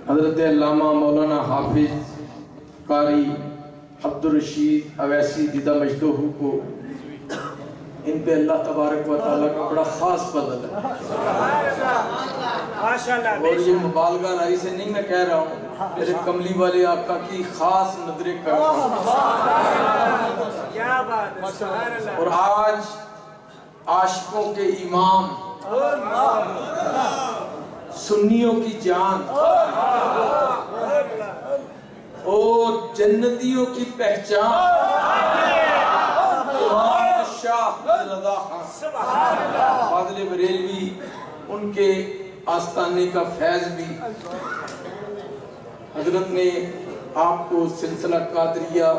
حضرت علامہ مولانا حافظ قاری عبدالرشید اویسی دیدہ مجدہ کو ان پہ اللہ تبارک و تعالیٰ کا بڑا خاص فضل ہے، اور یہ مبالغہ رائی سے نہیں میں کہہ رہا ہوں، میرے کملی والے آقا کی خاص نظر کرم، اور آج عاشقوں کے امام، سنیوں کی جان اور جنتیوں کی پہچان شاہ رضا خان فاضل بریلوی، ان کے آستانے کا فیض بھی حضرت نے آپ کو سلسلہ قادریہ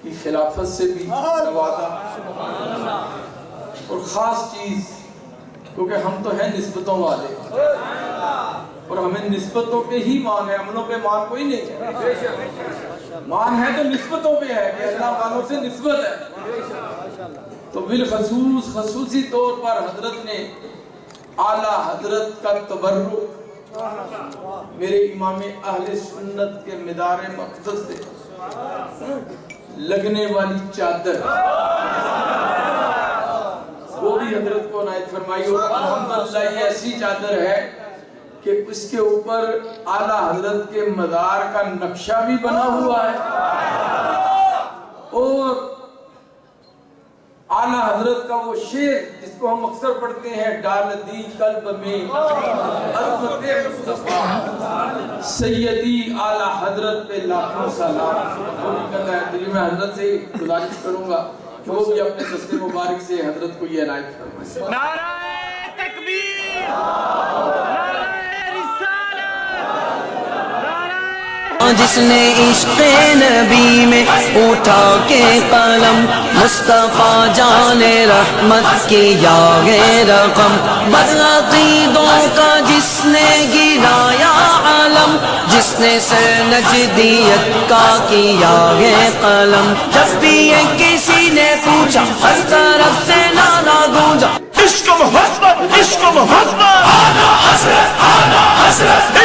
کی خلافت سے بھی نوازا، اور خاص چیز کیونکہ ہم تو ہیں نسبتوں والے، اور ہمیں نسبتوں پہ ہی مان ہے، عملوں پہ مان کوئی نہیں ہے، مان ہے تو نسبتوں پہ ہے کہ اللہ والوں سے نسبت ہے۔ تو بالخصوص خصوصی طور پر حضرت نے اعلیٰ حضرت کا تبرک میرے امام اہل سنت کے مدار مقدس سے لگنے والی چادر وہ بھی حضرت کو عنایت فرمائی، اور الحمدللہ یہ ایسی چادر ہے کہ اس کے اوپر اعلیٰ حضرت کے مزار کا نقشہ بھی بنا ہوا ہے، اور اعلیٰ حضرت کا وہ شعر جس کو ہم اکثر پڑھتے ہیں، ڈال دی قلب میں عظمت مصطفیٰ سیدی اعلیٰ حضرت پہ لاکھوں سلام، وہ بھی کہتا ہے۔ تو میں حضرت سے گزارش کروں گا کہ وہ بھی اپنے دست مبارک سے حضرت کو یہ عنایت فرمائے۔ نعرہ تکبیر، نعرہ رسالت، جس نے عشق نبی میں اٹھا کے قلم، مصطفیٰ جان رحمت کیا ہے رقم، بدعقیدوں کا جس نے گرایا علم، جس نے سر نجدیت کا کیا ہے قلم، جب بھی یہ کسی نے پوچھا ہر طرف سے نعرہ گونجا، عشق محبت، عشق محبت، اعلیٰ حضرت، اعلیٰ حضرت،